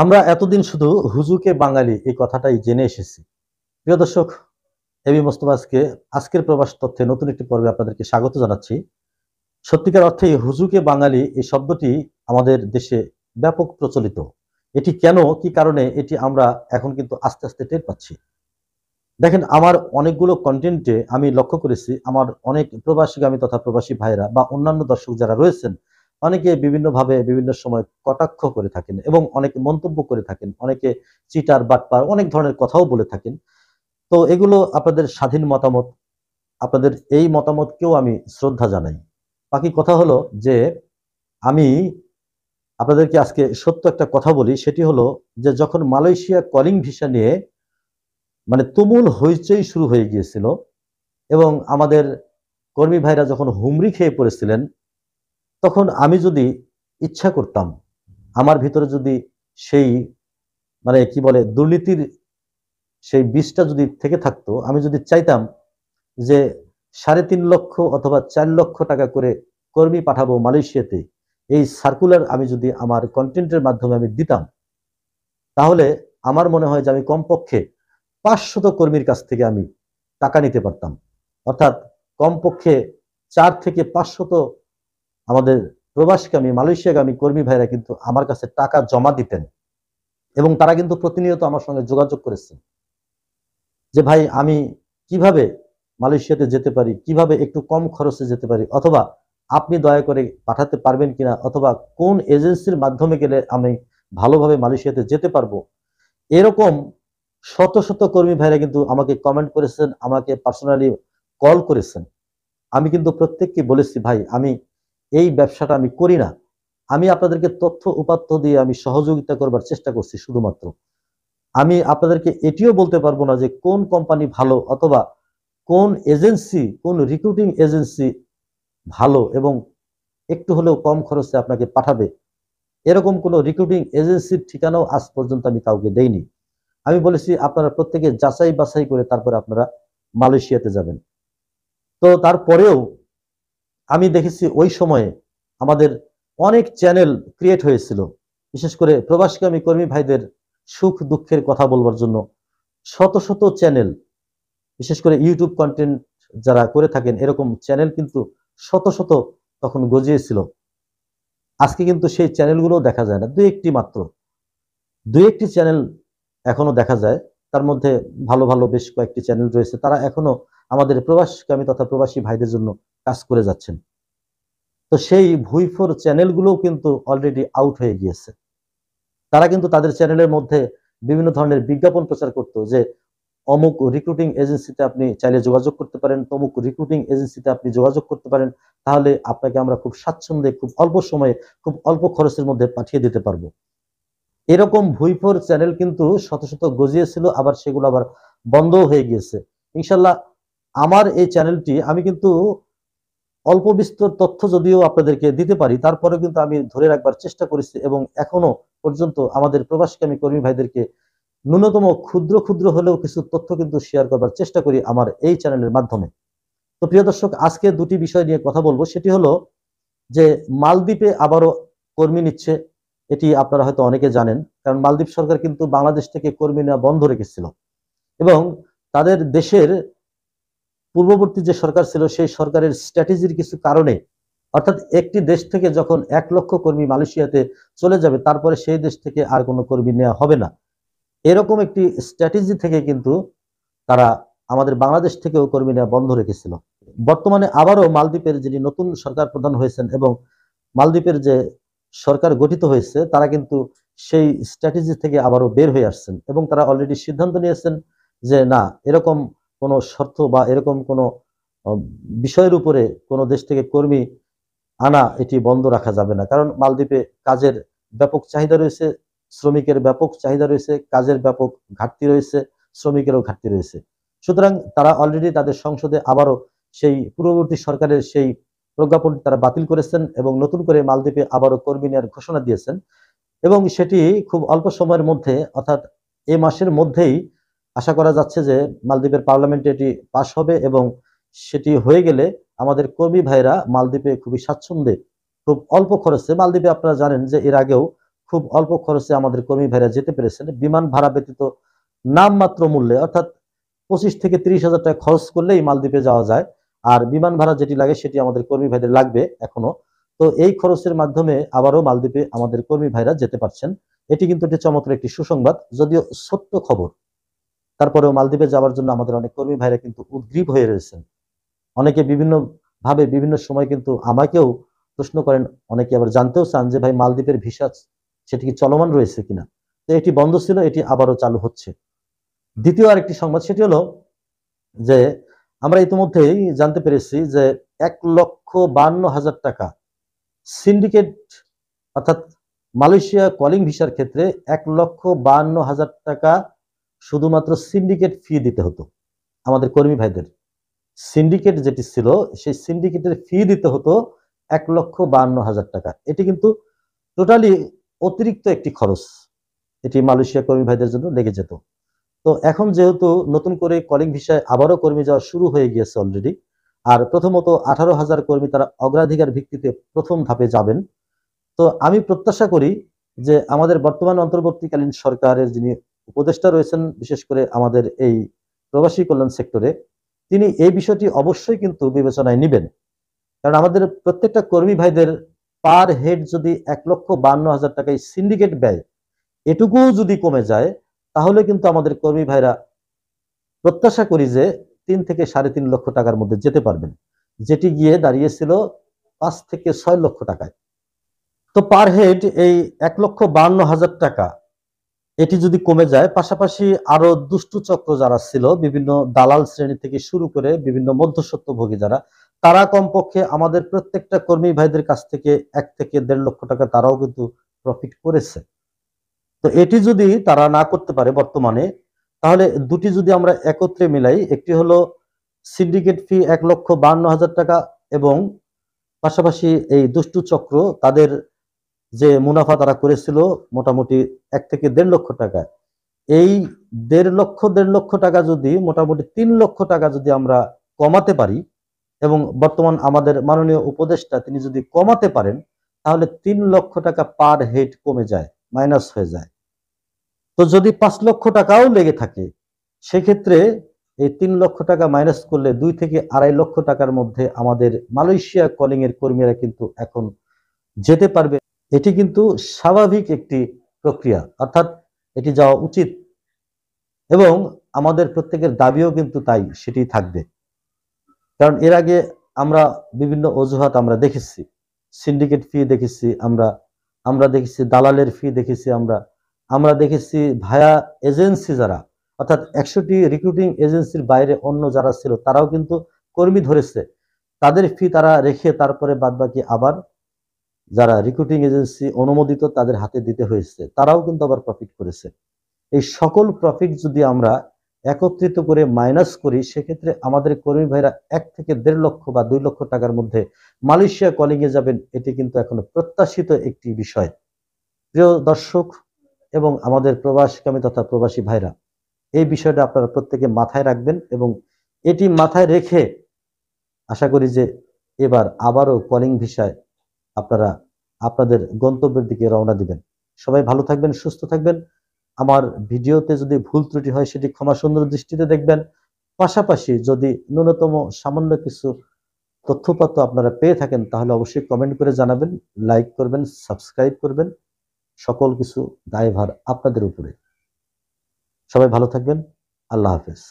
আমরা এতদিন শুধু হুজুকে বাঙালি এই কথাটাই জেনে এসেছি। প্রিয় দর্শক, এবি মোস্তফা আজকের প্রবাস তথ্যে নতুন একটি পর্বে আপনাদেরকে স্বাগত জানাচ্ছি। সত্যিকার অর্থে হুজুকে বাঙালি এই শব্দটি আমাদের দেশে ব্যাপক প্রচলিত। এটি কেন, কি কারণে এটি আমরা এখন কিন্তু আস্তে আস্তে টের পাচ্ছি। দেখেন, আমার অনেকগুলো কন্টেন্টে আমি লক্ষ্য করেছি আমার অনেক প্রবাসীগামী তথা প্রবাসী ভাইরা বা অন্যান্য দর্শক যারা রয়েছেন, অনেকে বিভিন্নভাবে বিভিন্ন সময় কটাক্ষ করে থাকেন এবং অনেকে মন্তব্য করে থাকেন, অনেকে চিটার বাটপার অনেক ধরনের কথাও বলে থাকেন। তো এগুলো আপনাদের স্বাধীন মতামত, আপনাদের এই মতামতকেও আমি শ্রদ্ধা জানাই। বাকি কথা হলো যে আমি আপনাদেরকে আজকে সত্য একটা কথা বলি, সেটি হলো যে যখন মালয়েশিয়া কলিং ভিসা নিয়ে তুমুল হইচই শুরু হয়ে গিয়েছিল এবং আমাদের কর্মী ভাইরা যখন হুমড়ি খেয়ে পড়েছিলেন, তখন আমি যদি ইচ্ছা করতাম, আমার ভিতরে যদি সেই কি বলে দুর্নীতির সেই বিষটা যদি থেকে থাকতো, আমি যদি চাইতাম যে 3.5 লক্ষ অথবা 4 লক্ষ টাকা করে কর্মী পাঠাবো মালয়েশিয়াতে, এই সার্কুলার আমি যদি আমার কন্টেন্টের মাধ্যমে আমি দিতাম, তাহলে আমার মনে হয় যে আমি কমপক্ষে 500 কর্মীর কাছ থেকে আমি টাকা নিতে পারতাম। অর্থাৎ কমপক্ষে 4 থেকে 500 আমাদের প্রবাসগামী মালয়েশিয়াগামী কর্মী ভাইরা কিন্তু আমার কাছে টাকা জমা দিতেন এবং তারা কিন্তু প্রতিনিয়ত আমার সঙ্গে যোগাযোগ করেছেন যে ভাই, আমি কিভাবে মালয়েশিয়াতে যেতে পারি, কিভাবে একটু কম খরচে যেতে পারি, অথবা আপনি দয়া করে পাঠাতে পারবেন কিনা, অথবা কোন এজেন্সির মাধ্যমে গেলে আমি ভালোভাবে মালয়েশিয়াতে যেতে পারবো। এরকম শত শত কর্মী ভাইরা কিন্তু আমাকে কমেন্ট করেছেন, আমাকে পার্সোনালি কল করেছেন। আমি কিন্তু প্রত্যেককে বলেছি, ভাই আমি এই ব্যবসাটা আমি করি না, আমি আপনাদেরকে তথ্য উপাত্ত দিয়ে আমি সহযোগিতা করবার চেষ্টা করছি শুধুমাত্র। আমি আপনাদেরকে এটিও বলতে পারবো না যে কোন কোম্পানি ভালো, অথবা কোন এজেন্সি, কোন রিক্রুটিং এজেন্সি ভালো এবং একটু হলেও কম খরচে আপনাকে পাঠাবে। এরকম কোন রিক্রুটিং এজেন্সির ঠিকানাও আজ পর্যন্ত আমি কাউকে দেইনি। আমি বলেছি আপনারা প্রত্যেকে যাচাই বাছাই করে তারপরে আপনারা মালয়েশিয়াতে যাবেন। তো তারপরেও আমি দেখেছি ওই সময়ে আমাদের অনেক চ্যানেল ক্রিয়েট হয়েছিল, বিশেষ করে প্রবাসগামী কর্মী ভাইদের সুখ দুঃখের কথা বলবার জন্য শত শত চ্যানেল, বিশেষ করে ইউটিউব কন্টেন্ট যারা করে থাকেন এরকম চ্যানেল কিন্তু শত শত তখন গজিয়েছিল। আজকে কিন্তু সেই চ্যানেলগুলো দেখা যায় না, দুই একটি চ্যানেল এখনো দেখা যায়। তার মধ্যে ভালো ভালো বেশ কয়েকটি চ্যানেল রয়েছে, তারা এখনো আমাদের প্রবাসগামী তথা প্রবাসী ভাইদের জন্য কাজ করে যাচ্ছেন। তো সেই ভুইফোর চ্যানেলগুলোও কিন্তু অলরেডি আউট হয়ে গিয়েছে। তারা কিন্তু তাদের চ্যানেলের মধ্যে বিভিন্ন ধরনের বিজ্ঞাপন প্রচার করতো যে অমুক রিক্রুটিং এজেন্সিতে আপনি চাইলে যোগাযোগ করতে পারেন, তমুক রিক্রুটিং এজেন্সিতে আপনি যোগাযোগ করতে পারেন, তাহলে আপনাকে আমরা খুব স্বাচ্ছন্দ্যে, খুব অল্প সময়ে, খুব অল্প খরচের মধ্যে পাঠিয়ে দিতে পারবো। এরকম ভুইফোর চ্যানেল কিন্তু শত শত গজিয়েছিল, আবার সেগুলো আবার বন্ধও হয়ে গিয়েছে। ইনশাল্লাহ আমার এই চ্যানেলটি আমি কিন্তু অল্প বিস্তর তথ্য যদিও আপনাদেরকে দিতে পারি, তারপরে কিন্তু আমি ধরে রাখবার চেষ্টা করেছি এবং এখনো পর্যন্ত আমাদের প্রবাসগামী কর্মী ভাইদেরকে ন্যূনতম ক্ষুদ্র ক্ষুদ্র হলেও কিছু তথ্য কিন্তু শেয়ার করবার চেষ্টা করি আমার এই চ্যানেলের মাধ্যমে। তো প্রিয় দর্শক, আজকে দুটি বিষয় নিয়ে কথা বলবো। সেটি হলো যে মালদ্বীপে আবারও কর্মী নিচ্ছে, এটি আপনারা হয়তো অনেকে জানেন, কারণ মালদ্বীপ সরকার কিন্তু বাংলাদেশ থেকে কর্মী নেওয়া বন্ধ রেখেছিল এবং তাদের দেশের পূর্ববর্তী যে সরকার ছিল সেই সরকারের স্ট্র্যাটেজির কিছু কারণে, অর্থাৎ একটি দেশ থেকে যখন 1 লক্ষ কর্মী মালয়েশিয়াতে চলে যাবে, তারপরে সেই দেশ থেকে আর কোনো কর্মী নেওয়া হবে না, এরকম একটি স্ট্র্যাটেজি থেকে কিন্তু তারা আমাদের বাংলাদেশ থেকেও কর্মী নেওয়া বন্ধ রেখেছিল। বর্তমানে আবারও মালদ্বীপের যিনি নতুন সরকার প্রধান হয়েছেন এবং মালদ্বীপের যে সরকার গঠিত হয়েছে, তারা কিন্তু সেই স্ট্র্যাটেজি থেকে আবারও বের হয়ে আসছেন এবং তারা অলরেডি সিদ্ধান্ত নিয়েছেন যে না, এরকম কোনো শর্ত বা এরকম কোনো বিষয়ের উপরে কোনো দেশ থেকে কর্মী আনা এটি বন্ধ রাখা যাবে না। কারণ মালদ্বীপে কাজের ব্যাপক চাহিদা রয়েছে, শ্রমিকের ব্যাপক চাহিদা রয়েছে, কাজের ব্যাপক ঘাটতি রয়েছে, শ্রমিকেরও ঘাটতি রয়েছে। সুতরাং তারা অলরেডি তাদের সংসদে আবারও সেই পূর্ববর্তী সরকারের সেই প্রজ্ঞাপনটি তারা বাতিল করেছেন এবং নতুন করে মালদ্বীপে আবারও কর্মী নেওয়ার ঘোষণা দিয়েছেন এবং সেটি খুব অল্প সময়ের মধ্যে, অর্থাৎ এই মাসের মধ্যেই আশা করা যাচ্ছে যে মালদ্বীপের পার্লামেন্টে এটি পাশ হবে এবং সেটি হয়ে গেলে আমাদের কর্মী ভাইরা মালদ্বীপে খুবই স্বাচ্ছন্দ্যে, খুব অল্প খরচে, মালদ্বীপে আপনারা জানেন যে এর আগেও খুব অল্প খরচে আমাদের কর্মী ভাইরা যেতে পেরেছেন। বিমান ভাড়া ব্যতীত নামমাত্র মূল্যে, অর্থাৎ 25 থেকে 30,000 টাকা খরচ করলেই মালদ্বীপে যাওয়া যায়। আর বিমান ভাড়া যেটি লাগে সেটি আমাদের কর্মী ভাইদের লাগবে এখনো। তো এই খরচের মাধ্যমে আবারও মালদ্বীপে আমাদের কর্মী ভাইরা যেতে পারছেন। এটি কিন্তু একটি চমৎকার একটি সুসংবাদ, যদিও ছোট্ট খবর। তারপরেও মালদ্বীপে যাওয়ার জন্য আমাদের অনেক কর্মী ভাইরা কিন্তু উদ্গ্রীব হয়ে রয়েছেন। অনেকে বিভিন্ন ভাবে বিভিন্ন সময় কিন্তু আমাকেও প্রশ্ন করেন, অনেকে আবার জানতেও চান যে ভাই মালদ্বীপের ভিসা সেটি কি চলমান রয়েছে কিনা। তো এটি বন্ধ ছিল, এটি আবারও চালু হচ্ছে। দ্বিতীয় আরেকটি সংবাদ, সেটি হলো যে আমরা ইতিমধ্যেই জানতে পেরেছি যে 1,52,000 টাকা সিন্ডিকেট, অর্থাৎ মালয়েশিয়া কলিং ভিসার ক্ষেত্রে 1,52,000 টাকা শুধুমাত্র সিন্ডিকেট ফি দিতে হতো আমাদের কর্মী ভাইদের। সিন্ডিকেট যেটি ছিল সেই সিন্ডিকেটের ফি দিতে হতো 1,52,000 টাকা। এটি কিন্তু টোটালি অতিরিক্ত একটি খরচ, এটি মালয়েশিয়া কর্মী ভাইদের জন্য লেগে যেত। তো এখন যেহেতু নতুন করে কলিং ভিসায় আবারও কর্মী যাওয়া শুরু হয়ে গিয়েছে অলরেডি, আর প্রথমত 18,000 কর্মী তারা অগ্রাধিকার ভিত্তিতে প্রথম ধাপে যাবেন। তো আমি প্রত্যাশা করি যে আমাদের বর্তমান অন্তর্বর্তীকালীন সরকারের যিনি উপদেষ্টা রয়েছেন, বিশেষ করে আমাদের এই প্রবাসী কল্যাণ সেক্টরে, তিনি এই বিষয়টি অবশ্যই কিন্তু বিবেচনায় নেবেন। কারণ আমাদের প্রত্যেকটা কর্মী ভাইদের পার হেড যদি 1,52,000 টাকায় সিন্ডিকেট ব্যয় এটুকুও যদি কমে যায়, তাহলে কিন্তু আমাদের কর্মী ভাইরা প্রত্যাশা করি যে 3 থেকে 3.5 লক্ষ টাকার মধ্যে যেতে পারবেন, যেটি গিয়ে দাঁড়িয়েছিল 5 থেকে 6 লক্ষ টাকায়। তো পার হেড এই 1,52,000 টাকা এটি যদি কমে যায়, পাশাপাশি আরো দুষ্টু চক্র যারা ছিল, বিভিন্ন দালাল শ্রেণী থেকে শুরু করে বিভিন্ন মধ্যস্বত্বভোগী যারা, তারা কমপক্ষে আমাদের প্রত্যেকটা কর্মী ভাইদের কাছ থেকে 1 থেকে 1.5 লক্ষ টাকা তারাও কিন্তু প্রফিট করেছে। তো এটি যদি তারা না করতে পারে বর্তমানে, তাহলে দুটি যদি আমরা একত্রে মিলাই, একটি হলো সিন্ডিকেট ফি 1,52,000 টাকা এবং পাশাপাশি এই দুষ্টু চক্র তাদের যে মুনাফা তারা করেছিল মোটামুটি 1 থেকে 1.5 লক্ষ টাকা, এই 1.5 লক্ষ টাকা যদি মোটামুটি 3 লক্ষ টাকা যদি আমরা কমাতে পারি, এবং বর্তমান আমাদের মাননীয় উপদেষ্টা তিনি যদি কমাতে পারেন, তাহলে 3 লক্ষ টাকা পার হেড কমে যায়, মাইনাস হয়ে যায়। তো যদি 5 লক্ষ টাকাও লেগে থাকে, সেক্ষেত্রে এই 3 লক্ষ টাকা মাইনাস করলে 2 থেকে 2.5 লক্ষ টাকার মধ্যে আমাদের মালয়েশিয়া কলিং এর কর্মীরা কিন্তু এখন যেতে পারবে। এটি কিন্তু স্বাভাবিক একটি প্রক্রিয়া, অর্থাৎ এটি যাওয়া উচিত এবং আমাদের প্রত্যেকের দাবিও কিন্তু তাই, সেটি থাকবে। কারণ এর আগে আমরা বিভিন্ন অজুহাত আমরা দেখেছি, সিন্ডিকেট ফি দেখেছি, আমরা দেখেছি দালালের ফি দেখেছি, আমরা দেখেছি ভায়া এজেন্সি যারা, অর্থাৎ 100টি রিক্রুটিং এজেন্সির বাইরে অন্য যারা ছিল তারাও কিন্তু কর্মী ধরেছে, তাদের ফি তারা রেখে তারপরে বাদবাকি আবার যারা রিক্রুটিং এজেন্সি অনুমোদিত তাদের হাতে দিতে হয়েছে, তারাও কিন্তু আবার প্রফিট করেছে। এই সকল প্রফিট যদি আমরা একত্রিত করে মাইনাস করি, সেক্ষেত্রে আমাদের কর্মী ভাইরা 1 থেকে 1.5 লক্ষ বা 2 লক্ষ টাকার মধ্যে মালয়েশিয়া কলিং এ যাবেন, এটি কিন্তু এখনো প্রত্যাশিত একটি বিষয়। প্রিয় দর্শক এবং আমাদের প্রবাসীকামী তথা প্রবাসী ভাইরা, এই বিষয়টা আপনারা প্রত্যেকে মাথায় রাখবেন এবং এটি মাথায় রেখে আশা করি যে এবার আবারও কলিং ভিসায় আপনারা আপনাদের গন্তব্যের দিকে রওনা দিবেন। সবাই ভালো থাকবেন, সুস্থ থাকবেন। আমার ভিডিওতে যদি ভুল ত্রুটি হয় সেটি ক্ষমা সুন্দর দৃষ্টিতে দেখবেন। পাশাপাশি যদি ন্যূনতম সামান্য কিছু তথ্যপত্র আপনারা পেয়ে থাকেন, তাহলে অবশ্যই কমেন্ট করে জানাবেন, লাইক করবেন, সাবস্ক্রাইব করবেন। সকল কিছু দায়ভার আপনাদের উপরে। সবাই ভালো থাকবেন। আল্লাহ হাফেজ।